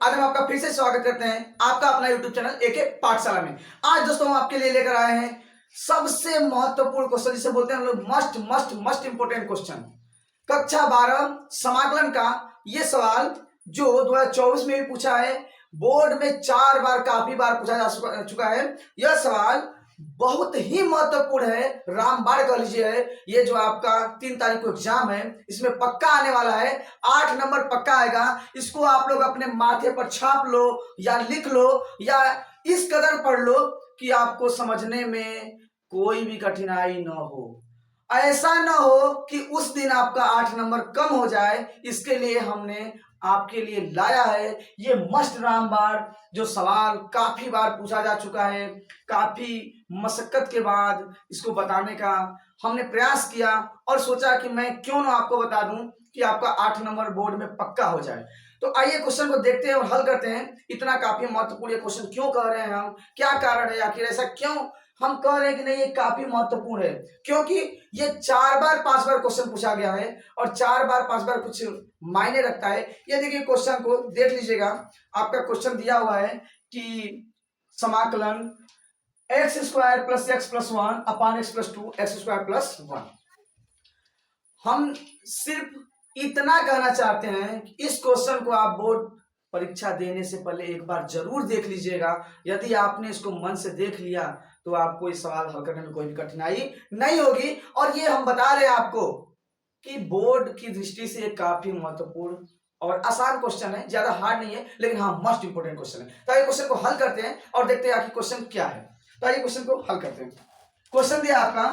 आज हम आपका फिर से स्वागत करते हैं आपका अपना YouTube चैनल एके पाठशाला में। आज दोस्तों हम आपके लिए लेकर आए हैं सबसे महत्वपूर्ण क्वेश्चन, जिसे बोलते हैं हम लोग must must must important question. कक्षा 12 समाकलन का ये सवाल जो 2024 में भी पूछा है, बोर्ड में 4 बार काफी बार पूछा जा चुका है। यह सवाल बहुत ही महत्वपूर्ण है, रामबाण कह लीजिए है। ये जो आपका 3 तारीख को एग्जाम है, इसमें पक्का आने वाला है, 8 नंबर पक्का आएगा। इसको आप लोग अपने माथे पर छाप लो या लिख लो या इस कदर पढ़ लो कि आपको समझने में कोई भी कठिनाई न हो। ऐसा ना हो कि उस दिन आपका 8 नंबर कम हो जाए। इसके लिए हमने आपके लिए लाया है ये मस्ट रामबाण, जो सवाल काफी बार पूछा जा चुका है। काफी मशक्कत के बाद इसको बताने का हमने प्रयास किया और सोचा कि मैं क्यों ना आपको बता दूं कि आपका 8 नंबर बोर्ड में पक्का हो जाए। तो आइए क्वेश्चन को देखते हैं और हल करते हैं। इतना काफी महत्वपूर्ण ये क्वेश्चन क्यों कह रहे हैं हम, क्या कारण है, आखिर ऐसा क्यों हम कह रहे हैं कि नहीं ये काफी महत्वपूर्ण है? क्योंकि ये 4 बार 5 बार क्वेश्चन पूछा गया है और 4 बार 5 बार कुछ मायने रखता है। ये देखिए क्वेश्चन को देख लीजिएगा। आपका क्वेश्चन दिया हुआ है कि समाकलन x square plus x plus 1 upon x plus 2 x square plus 1। हम सिर्फ इतना कहना चाहते हैं कि इस क्वेश्चन को आप बोर्ड परीक्षा देने से पहले एक बार जरूर देख लीजिएगा। यदि आपने इसको मन से देख लिया तो आपको इस सवाल हल करने में कोई भी कठिनाई नहीं होगी। और ये हम बता रहे हैं आपको कि बोर्ड की दृष्टि से एक काफी महत्वपूर्ण और आसान क्वेश्चन है, ज्यादा हार्ड नहीं है, लेकिन हाँ मस्ट इंपोर्टेंट क्वेश्चन है। तो आइए क्वेश्चन को हल करते हैं और देखते हैं आखिर क्वेश्चन क्या है। तो आइए क्वेश्चन को हल करते हैं। क्वेश्चन दिया आपका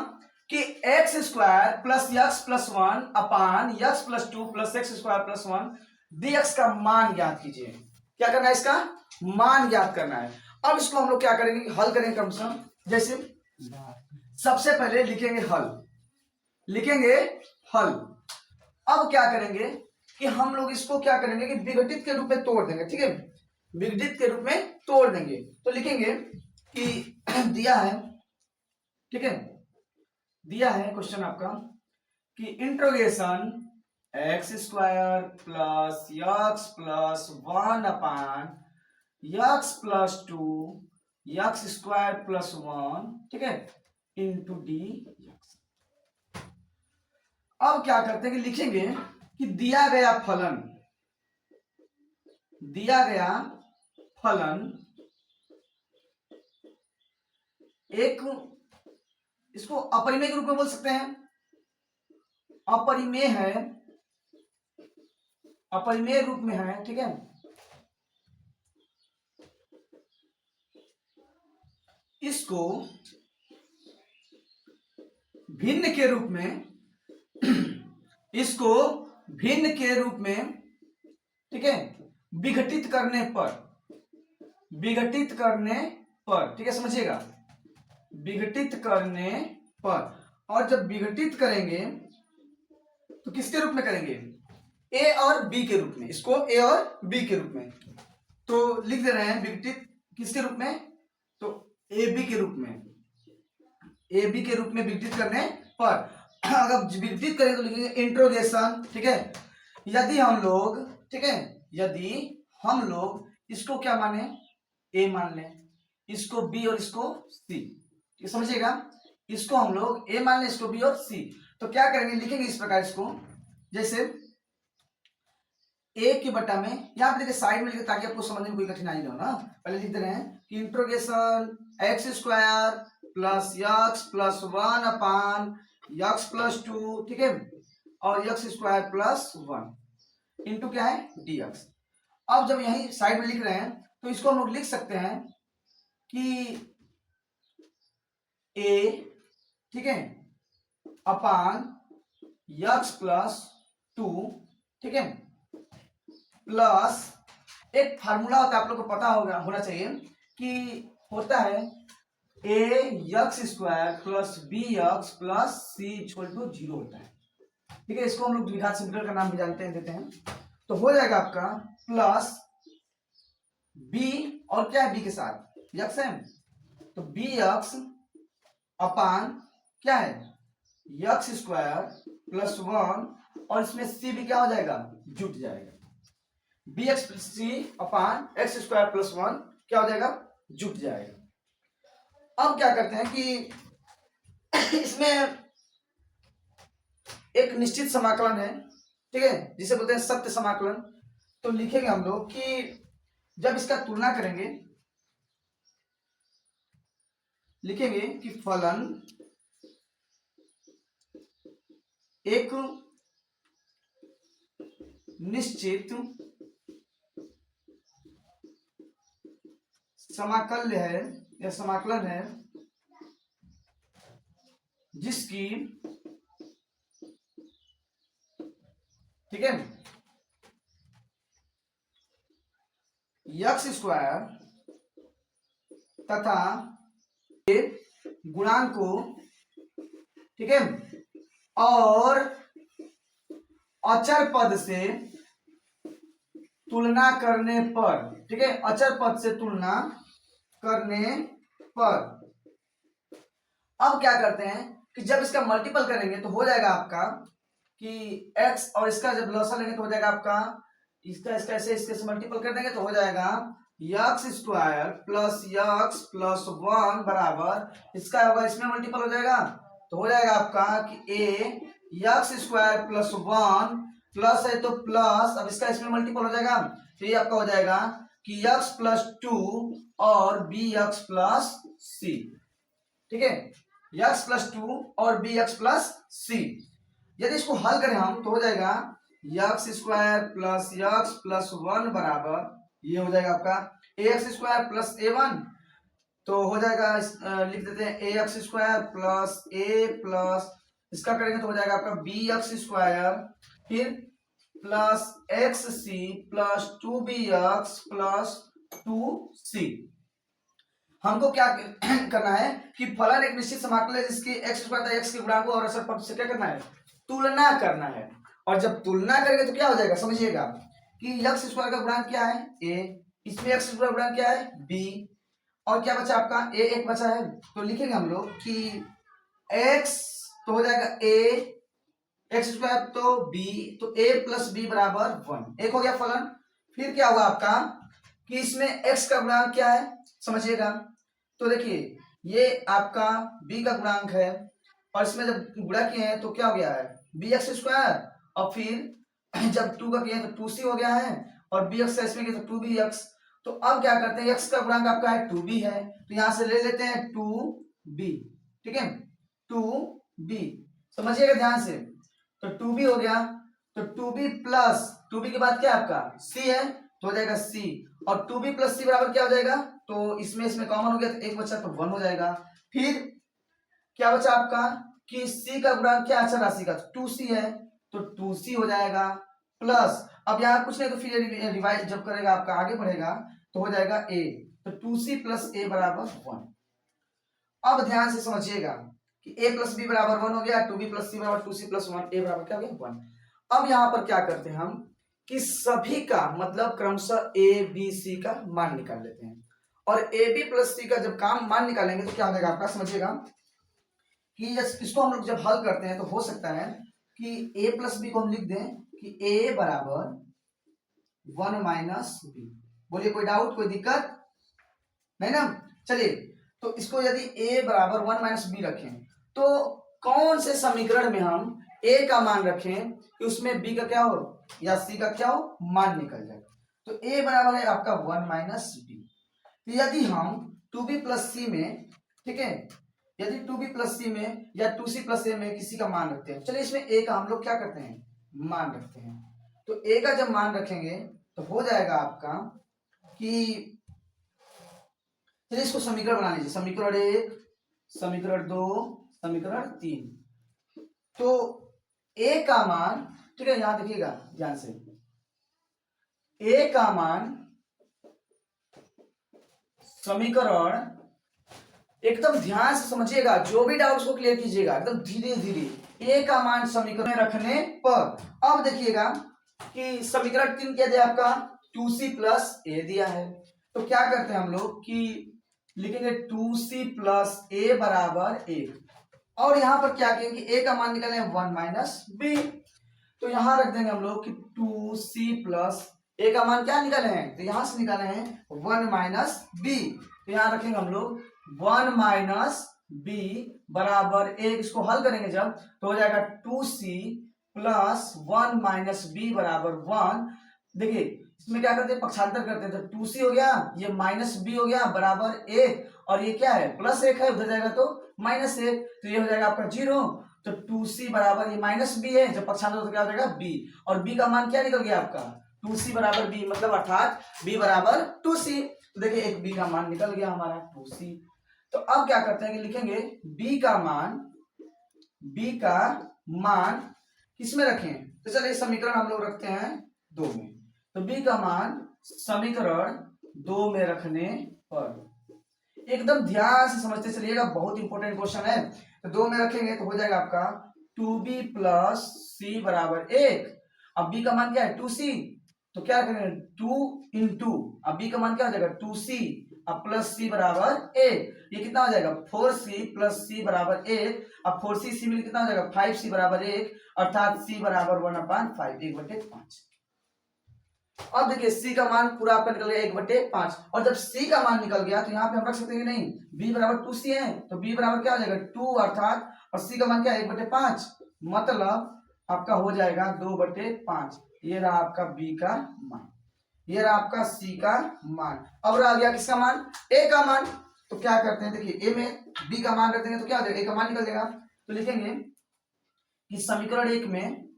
कि x square plus x plus 1 upon x plus 2 plus x square plus 1 dx का मान ज्ञात कीजिए। क्या करना है? इसका मान ज्ञात करना है। अब इसको हम लोग क्या करेंगे, हल करेंगे क्रमशः। जैसे सबसे पहले लिखेंगे हल, लिखेंगे हल। अब क्या करेंगे कि हम लोग इसको क्या करेंगे कि विघटित के रूप में तोड़ देंगे। ठीक है, विघटित के रूप में तोड़ देंगे। तो लिखेंगे कि दिया है, ठीक है, दिया है क्वेश्चन आपका कि integration x square plus x plus 1 upon x plus 2 x square plus 1, ठीक है, इंटू डी एक्स। अब क्या करते हैं कि लिखेंगे कि दिया गया फलन, दिया गया फलन एक, इसको अपरिमेय के रूप में बोल सकते हैं, अपरिमेय है, अपरिमेय रूप में है, ठीक है। इसको भिन्न के रूप में, इसको भिन्न के रूप में, ठीक है, विघटित करने पर, विघटित करने पर, ठीक है, समझिएगा, विघटित करने पर। और जब विघटित करेंगे तो किसके रूप में करेंगे? ए और बी के रूप में। इसको ए और बी के रूप में तो लिख दे रहे हैं, विघटित किसके रूप में? तो ए बी के रूप में, ए बी के रूप में विघटित करने पर। अगर विघटित करें तो लिखेंगे इंट्रोगेशन, ठीक है। यदि हम लोग, ठीक है, यदि हम लोग इसको क्या माने, ए मान लें, इसको बी और इसको सी, ये समझिएगा, इसको हम लोग ए मान लें, इसको बी और सी, तो क्या करेंगे, लिखेंगे इस प्रकार इसको, जैसे ए के बटा में, यहां पर देखिए साइड में लिखे ताकि आपको समझने में कोई कठिनाई ना हो ना। पहले लिख दे रहे हैं कि integration x square plus x plus 1 upon x plus 2, ठीक है, और एक्स स्क्वायर प्लस 1 इंटू क्या है, डी एक्स। अब जब यही साइड में लिख रहे हैं तो इसको हम लोग लिख सकते हैं कि ए, ठीक है, अपान एक्स प्लस 2, ठीक है, प्लस एक फार्मूला होता है, आप लोग को पता होगा, होना चाहिए कि होता है a x square plus b x plus c equal to 0 होता है, ठीक है। इसको हम लोग द्विघात समीकरण का नाम भी जानते हैं, देते हैं। तो हो जाएगा आपका प्लस बी और क्या है, बी के साथ एक्स है, तो बी एक्स अपान क्या है, एक्स स्क्वायर प्लस 1 और इसमें सी भी क्या हो जाएगा, जुट जाएगा। बी एक्स प्लस सी अपान एक्स स्क्वायर प्लस 1 क्या हो जाएगा, जुट जाएगा। अब क्या करते हैं कि इसमें एक निश्चित समाकलन है, ठीक है, जिसे बोलते हैं सत्य समाकलन। तो लिखेंगे हम लोग कि जब इसका तुलना करेंगे, लिखेंगे कि फलन एक निश्चित समाकल्य है या समाकलन है जिसकी, ठीक है, एक्स स्क्वायर तथा गुणांक को, ठीक है, और अचर पद से तुलना करने पर, ठीक है, अचर पद से तुलना करने पर अब क्या करते हैं कि जब इसका मल्टीपल करेंगे तो हो जाएगा आपका कि x और इसका जब लॉसा लेंगे तो हो जाएगा आपका इसका इसका ऐसे इसके से मल्टीपल कर देंगे तो हो जाएगा x square plus x plus 1 बराबर इसका होगा इसमें मल्टीपल हो जाएगा तो हो जाएगा आपका कि ए एक्स स्क्वायर प्लस 1 प्लस है तो प्लस, अब इसका इसमें मल्टीपल हो जाएगा तो ये आपका हो जाएगा कि x प्लस 2 और बी एक्स प्लस सी, ठीक है, x प्लस 2 और बी एक्स प्लस सी। यदि इसको हल करें हम तो हो जाएगा x square plus x plus 1 बराबर ये हो जाएगा आपका a x square plus a 1, तो हो जाएगा लिख देते हैं a x square plus a plus इसका करेंगे तो हो जाएगा आपका बी एक्स स्क्वायर फिर plus x c plus 2bx plus 2c। हमको क्या करना है कि फलन एक निश्चित समाकल है जिसकी एक्स स्क्वायर एक्स के गुणांक और असर पद से क्या करना है, तुलना करना है। और जब तुलना करेंगे तो क्या हो जाएगा समझिएगा कि एक्स स्क्वायर का गुणांक क्या है ए, इसमें एक्स स्क्वायर गुणांक क्या है बी, और क्या बचा आपका ए एक बचा है तो लिखेंगे हम लोग कि एक्स तो हो जाएगा ए एक्स स्क्वायर तो बी तो ए प्लस बी बराबर 1, एक हो गया फलन। फिर क्या होगा आपका कि इसमें एक्स का गुणांक क्या है समझिएगा, तो देखिए ये आपका b का गुणांक है और इसमें जब गुणा किए हैं तो क्या हो गया है बी एक्स स्क्वायर और फिर जब 2 का किए तो 2c हो गया है और बी एक्स इसमें किए तो 2bx। तो अब क्या करते हैं x का गुणांक आपका है 2b है तो यहां से ले लेते हैं 2b, ठीक है 2b समझिएगा ध्यान से, तो 2b हो गया तो 2b प्लस 2b के बाद क्या आपका c है तो हो जाएगा c और 2b प्लस c बराबर क्या हो जाएगा तो इसमें कॉमन हो गया तो एक बचा तो 1 हो जाएगा। फिर क्या बचा आपका कि c का गुणांक क्या अच्छा राशि का 2c है तो 2c हो जाएगा प्लस, अब यहाँ कुछ नहीं तो फिर रिवाइज जब करेगा आपका आगे बढ़ेगा तो हो जाएगा a, तो 2c प्लस a बराबर 1। अब ध्यान से समझिएगा कि a प्लस b बराबर 1 हो गया, 2b प्लस c बराबर 2c प्लस 1, a बराबर क्या हो गया 1। अब यहाँ पर क्या करते हैं हम कि सभी का मतलब क्रमशः a b c का मान निकाल लेते हैं और a b प्लस c का जब काम मान निकालेंगे तो क्या हो जाएगा आपका समझिएगा कि इसको हम लोग जब हल करते हैं तो हो सकता है कि a प्लस बी को हम लिख दें कि a बराबर 1 माइनस बी। बोलिए कोई डाउट कोई दिक्कत नहीं ना, चलिए तो इसको यदि a बराबर 1 माइनस बी रखें तो कौन से समीकरण में हम a का मान रखें कि उसमें b का क्या हो या c का क्या हो मान निकल जाए, तो a बराबर है आपका 1 माइनस बी। यदि हम 2b प्लस सी में, ठीक है, यदि 2b प्लस सी में या 2c प्लस ए में किसी का मान रखते हैं, चलिए इसमें a का हम लोग क्या करते हैं मान रखते हैं, तो a का जब मान रखेंगे तो हो जाएगा आपका कि चलिए इसको समीकरण बना लीजिए, समीकरण 1 समीकरण 2 समीकरण 3, तो a का मान, ठीक है यहां देखिएगा ध्यान से, a का मान समीकरण एकदम ध्यान से समझिएगा, जो भी डाउट्स को क्लियर कीजिएगा एकदम धीरे धीरे। a का मान समीकरण में रखने पर अब देखिएगा कि समीकरण 3 क्या दिया आपका 2c प्लस a दिया है, तो क्या करते हैं हम लोग कि लिखेंगे 2c प्लस a बराबर 1 और यहां पर क्या कहेंगे a का मान निकालें 1 माइनस b, तो यहां रख देंगे हम लोग कि 2c प्लस ए का मान क्या निकाले हैं, तो यहां से निकाले हैं 1 माइनस बी। तो यहां रखेंगे हम लोग 1 माइनस बी बराबर 1। इसको हल करेंगे जब तो हो जाएगा 2c प्लस 1 माइनस बी बराबर 1। देखिए इसमें क्या करते हैं, पक्षांतर करते हैं, तो 2c हो गया, ये माइनस बी हो गया बराबर 1, और ये क्या है प्लस 1 है, उधर जाएगा तो माइनस 1, तो ये हो जाएगा आपका 0। तो 2c बराबर ये माइनस बी है, जब पक्षांतर तो क्या हो जाएगा b, और b का मान क्या निकल गया आपका 2c बराबर b, मतलब अर्थात b बराबर 2c। तो देखिए एक b का मान निकल गया हमारा 2c। तो अब क्या करते हैं कि लिखेंगे b का मान किसमें रखें, तो चलिए समीकरण हम लोग रखते हैं 2 में। तो b का मान समीकरण 2 में रखने पर, एकदम ध्यान से समझते चलिएगा, बहुत इंपॉर्टेंट क्वेश्चन है। तो 2 में रखेंगे तो हो जाएगा आपका 2b प्लस c बराबर 1। अब b का मान क्या है 2c, तो क्या करेंगे 2 इंटू, अब b का मान क्या हो जाएगा 2c, अब प्लस c बराबर 1, ये कितना हो जाएगा 4c प्लस c बराबर 1। अब 4c c मिल कितना हो जाएगा 5c बराबर 1, अर्थात c बराबर 1/5, 1/5। अब देखिए c का मान पूरा आपका निकल गया 1/5, और जब c का मान निकल गया तो यहाँ पे हम रख सकते हैं कि नहीं, b बराबर 2c है, तो b बराबर क्या हो जाएगा 2 अर्थात, और c का मान क्या है 1/5, मतलब आपका हो जाएगा 2/5। ये रहा आपका b का मान, ये रहा आपका c का मान। अब रह गया किसका मान, a का मान। तो क्या करते हैं, देखिए a में b का मान रख देंगे तो क्या हो जाएगा a का मान निकल जाएगा। तो लिखेंगे कि समीकरण एक में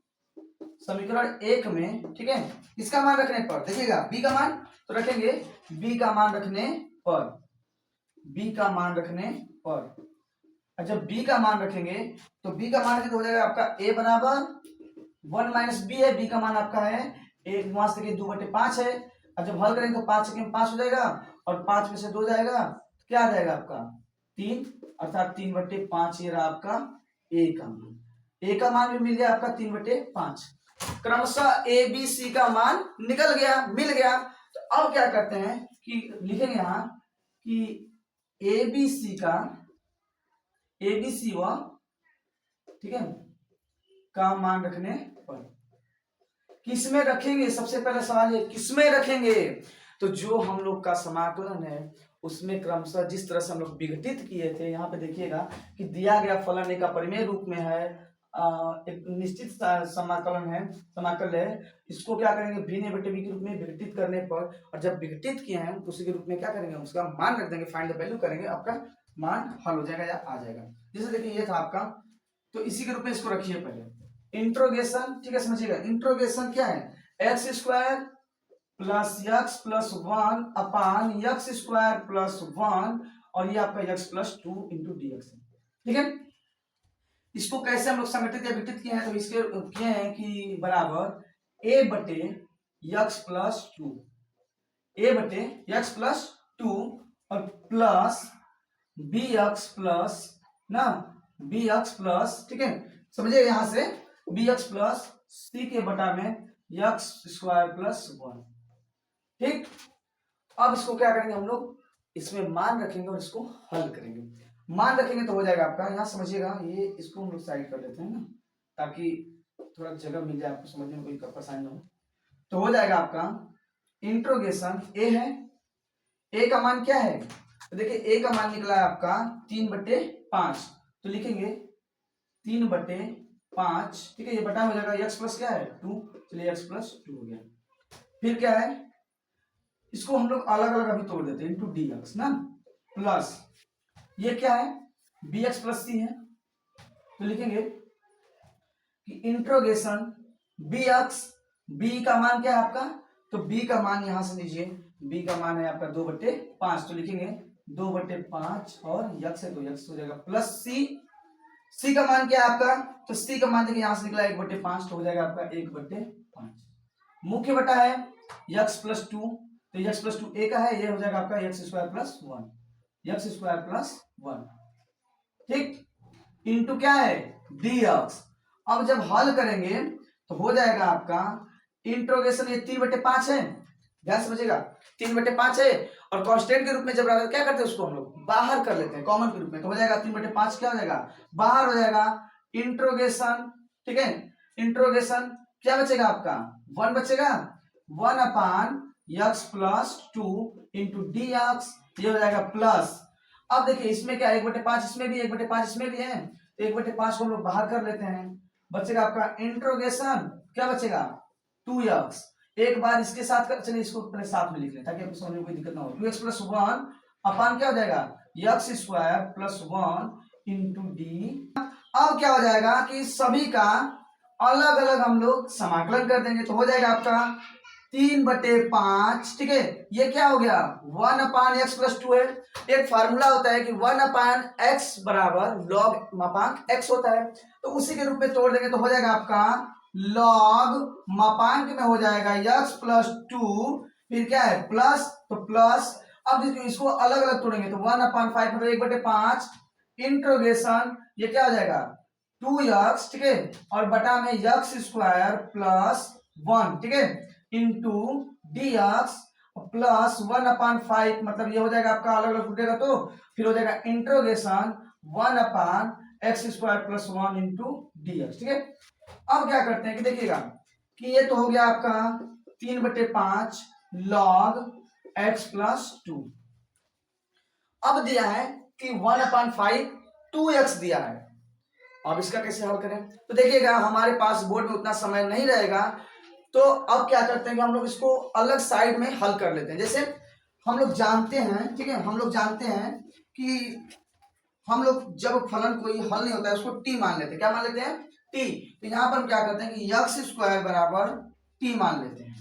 ठीक है, इसका मान रखने पर देखिएगा b का मान, तो रखेंगे b का मान रखने पर, b का मान रखने पर, जब b का मान रखेंगे तो b का मान तो हो जाएगा आपका a बराबर 1 माइनस बी है, b का मान आपका है 1 वहां से 2/5 है। अब जब हल करेंगे तो 5 के 5 हो जाएगा, और 5 में से 2 जाएगा तो क्या आ जाएगा आपका 3, अर्थात 3/5। ये रहा आपका a का मान, a का मान भी मिल गया आपका 3/5। क्रमशः ए बी सी का मान निकल गया, मिल गया। तो अब क्या करते हैं कि लिखेंगे यहां कि ए बी सी व ठीक है का मान रखने पर किसमें रखेंगे, सबसे पहला सवाल है किसमें रखेंगे। तो जो हम लोग का समाकलन है उसमें क्रमशः जिस तरह से हम लोग विघटित किए थे, यहाँ पे देखिएगा कि दिया गया फलन एक अपरिमेय रूप में है, एक निश्चित समाकलन है, समाकल है, इसको क्या करेंगे भिन्न बटे बी के रूप में विघटित करने पर, और जब विघटित किए हैं तो उसी के रूप में क्या करेंगे उसका मान रख देंगे, फाइंड द वैल्यू करेंगे, आपका मान हल हो जाएगा या आ जाएगा। जैसे देखिए ये था आपका, तो इसी के रूप में इसको रखिए पहले इंट्रोगेशन, ठीक है समझिएगा। इंट्रोगेशन क्या है, x square plus x plus 1 upon x square plus 1, और ये आपका x plus 2 into D x, ठीक है। इसको कैसे हम लोग संगठित या विघटित किए हैं, तो इसके किए हैं कि बराबर a बटे एक्स प्लस 2, a बटे एक्स प्लस 2 और प्लस बी एक्स प्लस ना बी एक्स प्लस, ठीक है समझिए, यहां से बी एक्स प्लस सी के बटा में एक्स स्क्वायर प्लस 1, ठीक। अब इसको क्या करेंगे हम लोग, इसमें मान रखेंगे और इसको हल करेंगे। मान रखेंगे तो हो जाएगा आपका, यहां समझिएगा, ये इसको हम लोग साइड कर लेते हैं ना, ताकि थोड़ा जगह मिल जाए आपको समझने में कोई परेशानी ना हो। तो हो जाएगा आपका इंट्रोगेशन ए है, ए का मान क्या है, तो देखिए ए का मान निकला है आपका 3/5, तो लिखेंगे 3/5, ठीक है, ये बटा हो जाएगा एक्स प्लस क्या है 2, चलिए एक्स प्लस 2 हो गया। फिर क्या है, इसको हम लोग अलग अलग अभी तोड़ देते हैं, इंटू डी एक्स ना, प्लस ये क्या है बी एक्स प्लस सी है, तो लिखेंगे कि इंट्रोगेशन बी एक्स, बी का मान क्या है आपका, तो बी का मान यहां से लीजिए, बी का मान है आपका 2/5, तो लिखेंगे 2/5 और यक्स है तो यक्स हो जाएगा प्लस सी, सी का मान क्या है आपका, तो सी का मान देखिए यहां से निकला 1/5, तो हो जाएगा आपका 1/5। मुख्य बटा है यक्स प्लस 2, तो यक्स प्लस 2 ए का है, ये हो जाएगा आपका x square plus 1, x square plus 1, ठीक, इंटू क्या है डी एक्स। अब जब हल करेंगे तो हो जाएगा आपका इंट्रोगेशन, ये 3/5 है, ध्यान समझिएगा 3/5 है, और कांस्टेंट के रूप में जब रहता है क्या करते हैं उसको हम लोग बाहर कर लेते हैं कॉमन के रूप में, तो हो जाएगा 3/5 क्या हो जाएगा बाहर हो जाएगा इंट्रोगेशन, ठीक है। इंट्रोगेशन क्या बचेगा आपका 1 बचेगा, 1/x+2 इंटू डी एक्स, ये हो जाएगा प्लस। अब देखिए इसमें क्या 1/5 इसमें भी 1/5 इसमें भी है, तो 1/5 को हम लोग बाहर कर लेते हैं, बचेगा आपका इंट्रोगेशन, क्या बचेगा 2x। एक बार इसके साथ कर, चलिए इसको अपने साथ में लिख लें ताकि आपको समझने में कोई दिक्कत ना हो। 2x+1 अपान क्या हो जाएगा x² + 1 इंटू डी। अब क्या हो जाएगा कि सभी का अलग अलग हम लोग समाकलन कर देंगे, तो हो जाएगा आपका 3/5। ठीक है, ये क्या हो गया 1/x+2 है। एक फार्मूला होता है कि 1/x बराबर लॉग मापांक x होता है, तो उसी के रूप में तोड़ देंगे तो हो जाएगा आपका लॉग मापांक में हो जाएगा x+2, फिर क्या है प्लस, तो प्लस। अब देखिए इसको अलग अलग तोड़ेंगे तो 1/5 मतलब 1/5 इंट्रोगेशन, ये क्या हो जाएगा 2x। ठीक है, और बटा में x² + 1, ठीक है, इंटू dx प्लस 1/5 मतलब ये हो जाएगा आपका अलग अलग टूटेगा तो फिर हो जाएगा इंट्रोगेशन 1/x² + 1 इंटू dx। ठीक है, अब क्या करते हैं कि देखिएगा कि ये तो हो गया आपका 3/5 log x+2। अब दिया है कि 1/5 2x दिया है। अब इसका कैसे हल करें, तो देखिएगा हमारे पास बोर्ड में उतना समय नहीं रहेगा, तो अब क्या करते हैं कि हम लोग इसको अलग साइड में हल कर लेते हैं। जैसे हम लोग जानते हैं, ठीक है, हम लोग जानते हैं कि हम लोग जब फलन कोई हल नहीं होता है उसको टी मान लेते हैं। क्या मान लेते हैं टी। तो यहाँ पर हम क्या करते हैं कि x² बराबर टी मान लेते हैं।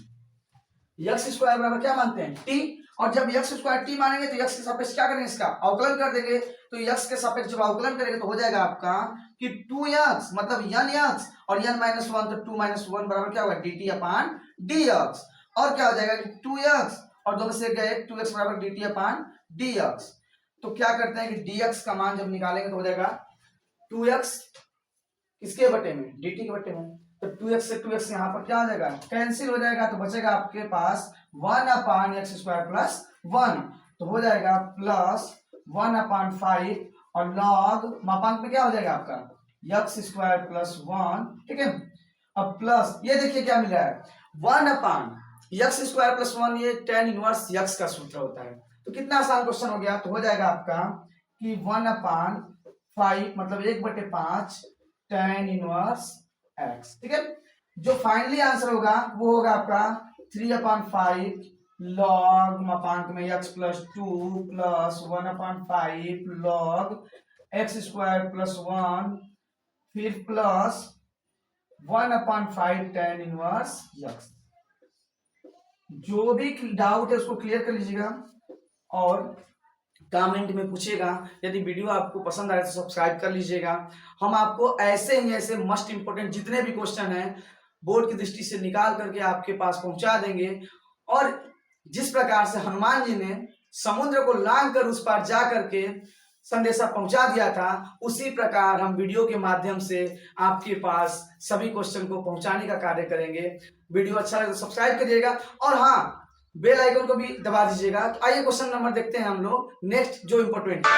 x² बराबर क्या मानते हैं टी, और जब x² टी मानेंगे तो x के सापेक्ष क्या करेंगे इसका अवकलन कर देंगे, तो x के सापेक्ष जब अवकलन करेंगे तो हो जाएगा आपका कि 2x मतलब nx और n - 1 तो 2 - 1 बराबर क्या होगा dt/dx, और क्या हो जाएगा कि 2x और दो में से गए 2x बराबर dt/dx। तो क्या करते हैं कि dx का मान जब निकालेंगे तो हो जाएगा 2x किसके बटे में dt के बटे में, तो 2x से 2x यहाँ पर क्या हो जाएगा कैंसिल हो जाएगा, तो बचेगा आपके पास 1/x² + 1, तो हो जाएगा प्लस 1/5 और लॉग मापांक में क्या हो जाएगा आपका x² + 1। ठीक है, अब प्लस ये देखिए क्या मिला है 1/x² + 1, ये tan इनवर्स x का सूत्र होता है। तो कितना आसान क्वेश्चन हो गया, तो हो जाएगा आपका कि 1/5 मतलब 1/5 tan इनवर्स x। ठीक है, जो फाइनली आंसर होगा वो होगा आपका 3/5 लॉग मापांक में x+2 प्लस 1/5 लॉग x² + 1 फिर प्लस 1/5 tan इनवर्स x। जो भी डाउट है उसको क्लियर कर लीजिएगा और कमेंट में पूछिएगा। यदि वीडियो आपको पसंद आए तो सब्सक्राइब कर लीजिएगा। हम आपको ऐसे ही ऐसे मस्ट इंपोर्टेंट जितने भी क्वेश्चन हैं बोर्ड की दृष्टि से निकाल करके आपके पास पहुंचा देंगे। और जिस प्रकार से हनुमान जी ने समुद्र को लांघ कर उस पार जा करके संदेशा पहुंचा दिया था, उसी प्रकार हम वीडियो के माध्यम से आपके पास सभी क्वेश्चन को पहुंचाने का कार्य करेंगे। वीडियो अच्छा लगे तो सब्सक्राइब करिएगा और हाँ बेल आइकन को भी दबा दीजिएगा। तो आइए क्वेश्चन नंबर देखते हैं हम लोग नेक्स्ट जो इंपोर्टेंट है।